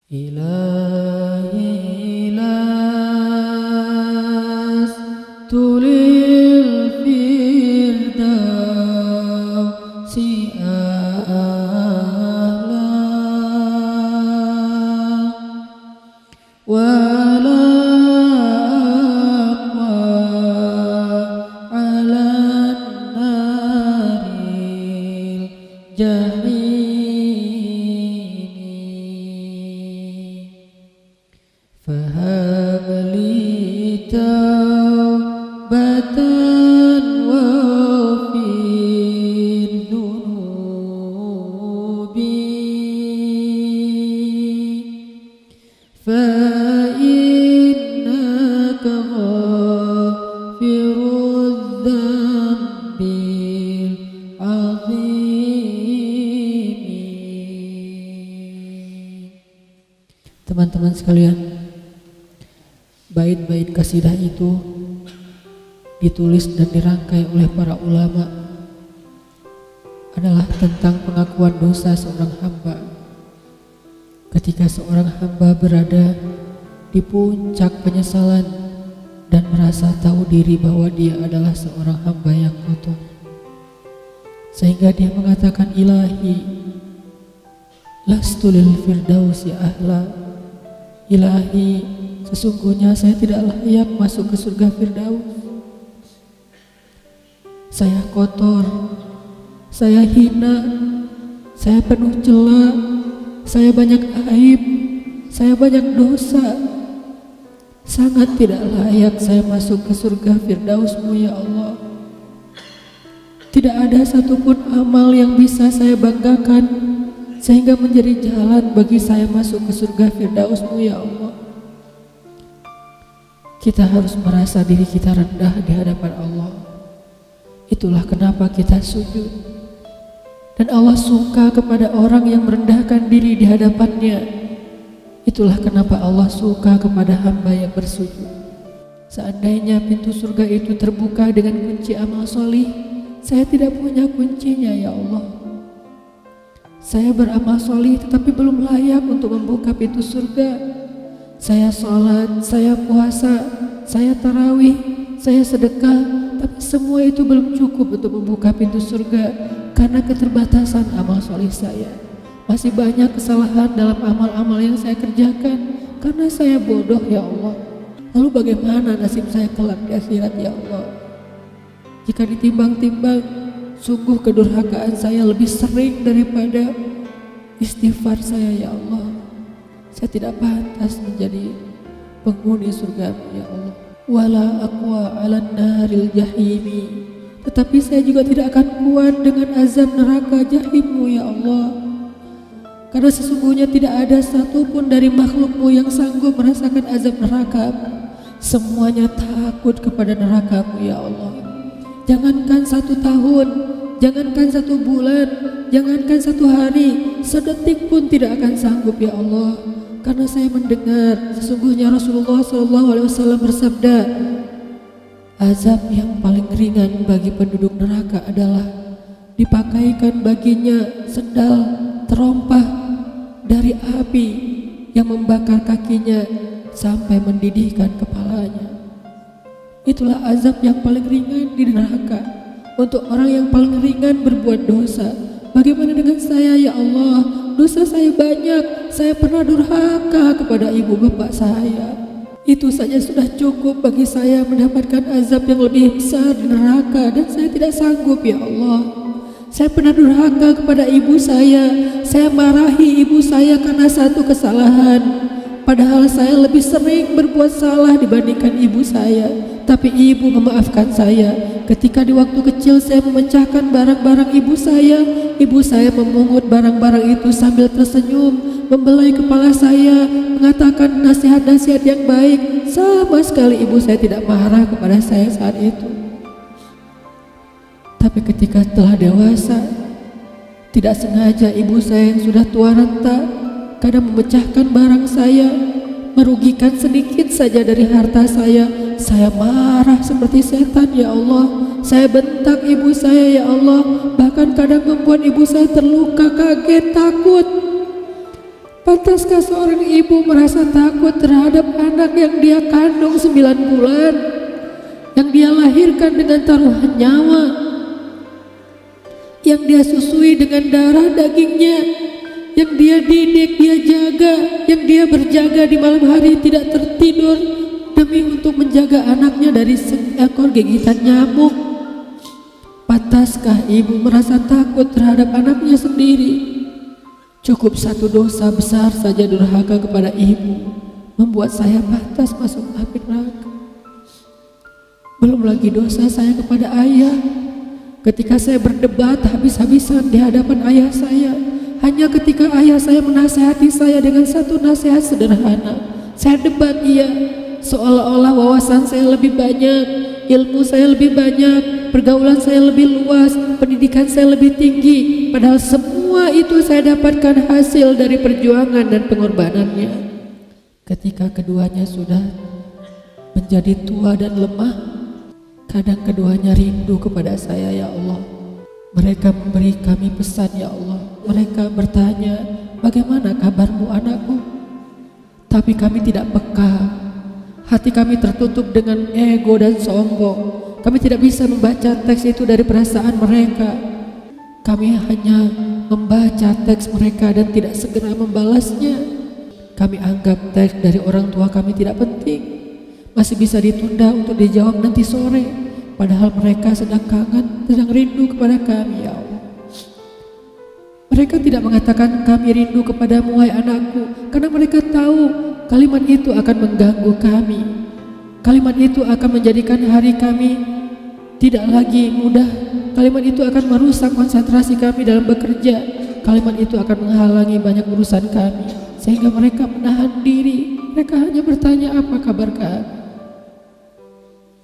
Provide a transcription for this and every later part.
إلهي لست للفردوس أعلى ولا أقوى على النار الجحيم فهب لي توبة واغفر ذنوبي فإنك غافر الذنب العظيم. Teman-teman sekalian, bait-bait kasidah itu ditulis dan dirangkai oleh para ulama adalah tentang pengakuan dosa seorang hamba. Ketika seorang hamba berada di puncak penyesalan dan merasa tahu diri bahwa dia adalah seorang hamba yang kotor, sehingga dia mengatakan, Ilahi lastu lil firdausi ahla. Ilahi, sesungguhnya saya tidak layak masuk ke surga Firdaus. Saya kotor, saya hina, saya penuh cela, saya banyak aib, saya banyak dosa. Sangat tidak layak saya masuk ke surga Firdaus-Mu ya Allah. Tidak ada satupun amal yang bisa saya banggakan sehingga menjadi jalan bagi saya masuk ke surga Firdaus-Mu ya Allah. Kita harus merasa diri kita rendah di hadapan Allah. Itulah kenapa kita sujud. Dan Allah suka kepada orang yang merendahkan diri di hadapannya. Itulah kenapa Allah suka kepada hamba yang bersujud. Seandainya pintu surga itu terbuka dengan kunci amal solih, saya tidak punya kuncinya ya Allah. Saya beramal solih tetapi belum layak untuk membuka pintu surga. Saya sholat, saya puasa, saya tarawih, saya sedekah, tapi semua itu belum cukup untuk membuka pintu surga karena keterbatasan amal solih saya. Masih banyak kesalahan dalam amal-amal yang saya kerjakan karena saya bodoh ya Allah. Lalu bagaimana nasib saya kelak di akhirat ya Allah? Jika ditimbang-timbang, sungguh kedurhakaan saya lebih sering daripada istighfar saya ya Allah. Saya tidak pantas menjadi penghuni surga ya Allah. Wala aqwa 'alan naril jahimi. Tetapi saya juga tidak akan kuat dengan azab neraka jahim-Mu ya Allah. Karena sesungguhnya tidak ada satupun dari makhluk-Mu yang sanggup merasakan azab neraka. Semuanya takut kepada neraka-Mu ya Allah. Jangankan 1 tahun, jangankan 1 bulan, jangankan 1 hari, sedetik pun tidak akan sanggup ya Allah. Karena saya mendengar sesungguhnya Rasulullah SAW bersabda, azab yang paling ringan bagi penduduk neraka adalah dipakaikan baginya sendal terompah dari api yang membakar kakinya sampai mendidihkan kepalanya. Itulah azab yang paling ringan di neraka untuk orang yang paling ringan berbuat dosa. Bagaimana dengan saya ya Allah? Dosa saya banyak, saya pernah durhaka kepada ibu bapak saya. Itu saja sudah cukup bagi saya mendapatkan azab yang lebih besar di neraka, dan saya tidak sanggup ya Allah. Saya pernah durhaka kepada ibu saya marahi ibu saya karena satu kesalahan. Padahal saya lebih sering berbuat salah dibandingkan ibu saya. Tapi ibu memaafkan saya. Ketika di waktu kecil saya memecahkan barang-barang ibu saya memungut barang-barang itu sambil tersenyum, membelai kepala saya, mengatakan nasihat-nasihat yang baik. Sama sekali ibu saya tidak marah kepada saya saat itu. Tapi ketika telah dewasa, tidak sengaja ibu saya yang sudah tua renta kadang memecahkan barang saya, merugikan sedikit saja dari harta saya marah seperti setan ya Allah. Saya bentak ibu saya ya Allah, bahkan kadang membuat ibu saya terluka, kaget, takut. Pantaskah seorang ibu merasa takut terhadap anak yang dia kandung 9 bulan, yang dia lahirkan dengan taruhan nyawa, yang dia susui dengan darah dagingnya, yang dia didik, dia jaga, yang dia berjaga di malam hari tidak tertidur demi untuk menjaga anaknya dari seekor gigitan nyamuk? Pantaskah ibu merasa takut terhadap anaknya sendiri? Cukup satu dosa besar saja durhaka kepada ibu membuat saya pantas masuk api neraka. Belum lagi dosa saya kepada ayah, ketika saya berdebat habis-habisan di hadapan ayah saya, hanya ketika ayah saya menasihati saya dengan satu nasihat sederhana. Saya debat ia, seolah-olah wawasan saya lebih banyak, ilmu saya lebih banyak, pergaulan saya lebih luas, pendidikan saya lebih tinggi, padahal semua itu saya dapatkan hasil dari perjuangan dan pengorbanannya. Ketika keduanya sudah menjadi tua dan lemah, kadang keduanya rindu kepada saya, ya Allah. Mereka memberi kami pesan, ya Allah. Mereka bertanya, bagaimana kabarmu anakku? Tapi kami tidak peka. Hati kami tertutup dengan ego dan sombong. Kami tidak bisa membaca teks itu dari perasaan mereka. Kami hanya membaca teks mereka dan tidak segera membalasnya. Kami anggap teks dari orang tua kami tidak penting, masih bisa ditunda untuk dijawab nanti sore, padahal mereka sedang kangen, sedang rindu kepada kami, ya Allah. Mereka tidak mengatakan kami rindu kepadamu wahai anakku, karena mereka tahu kalimat itu akan mengganggu kami. Kalimat itu akan menjadikan hari kami tidak lagi mudah. Kalimat itu akan merusak konsentrasi kami dalam bekerja. Kalimat itu akan menghalangi banyak urusan kami, sehingga mereka menahan diri. Mereka hanya bertanya, apa kabar kami?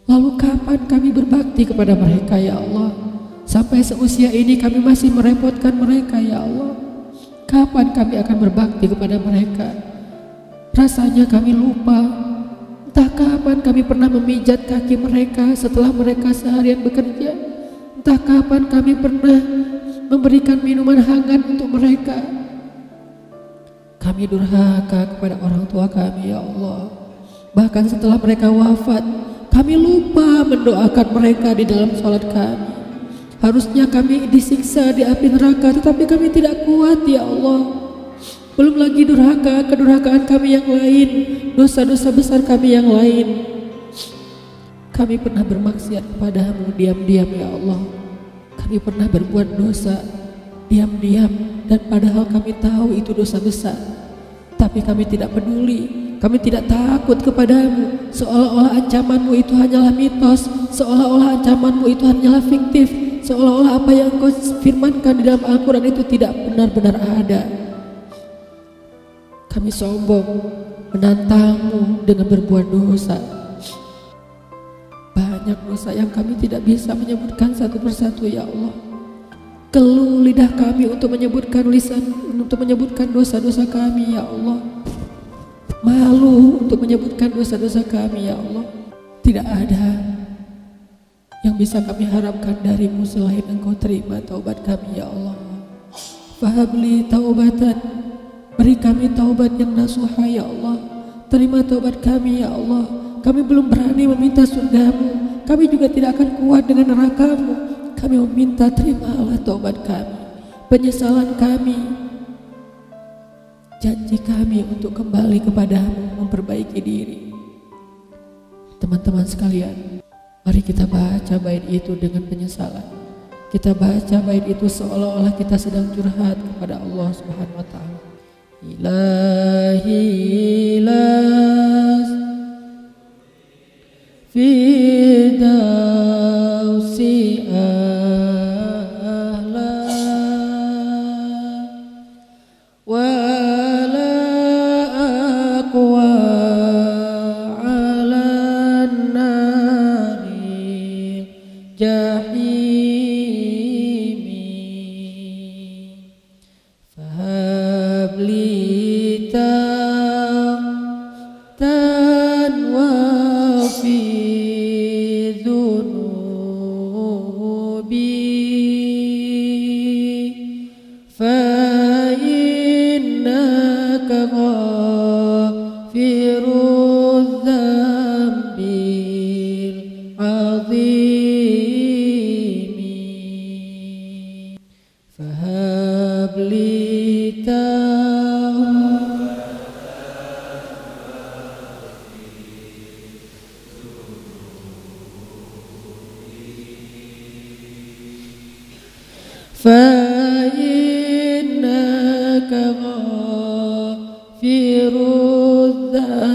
Lalu kapan kami berbakti kepada mereka, ya Allah? Sampai seusia ini kami masih merepotkan mereka, ya Allah. Kapan kami akan berbakti kepada mereka? Rasanya kami lupa. Entah kapan kami pernah memijat kaki mereka setelah mereka seharian bekerja. Entah kapan kami pernah memberikan minuman hangat untuk mereka. Kami durhaka kepada orang tua kami, ya Allah. Bahkan setelah mereka wafat, kami lupa mendoakan mereka di dalam sholat kami. Harusnya kami disiksa di api neraka, tetapi kami tidak kuat, ya Allah. Belum lagi durhaka, kedurhakaan kami yang lain, dosa-dosa besar kami yang lain. Kami pernah bermaksiat kepadamu diam-diam, ya Allah. Kami pernah berbuat dosa diam-diam, dan padahal kami tahu itu dosa besar. Tapi kami tidak peduli, kami tidak takut kepadamu. Seolah-olah ancamanmu itu hanyalah mitos, seolah-olah ancamanmu itu hanyalah fiktif, seolah-olah apa yang kau firmankan di dalam Al-Quran itu tidak benar-benar ada. Kami sombong menantangmu dengan berbuat dosa. Banyak dosa yang kami tidak bisa menyebutkan satu persatu, ya Allah. Keluh lidah kami untuk menyebutkan dosa-dosa kami, ya Allah. Malu untuk menyebutkan dosa-dosa kami, ya Allah. Tidak ada yang bisa kami harapkan darimu selain Engkau terima taubat kami, ya Allah. Fahabli taubatan, beri kami taubat yang nasuha, ya Allah. Terima taubat kami, ya Allah. Kami belum berani meminta surgamu, kami juga tidak akan kuat dengan nerakamu. Kami meminta terimalah taubat kami, penyesalan kami, janji kami untuk kembali kepadamu, memperbaiki diri. Teman-teman sekalian, mari kita baca bait itu dengan penyesalan. Kita baca bait itu seolah-olah kita sedang curhat kepada Allah Subhanahu wa Ta'ala. Ilahi ilas Fidausi ahla wala aqwa ala nari jahimi fahabli فهب لي توبة فإنك غافر الذنب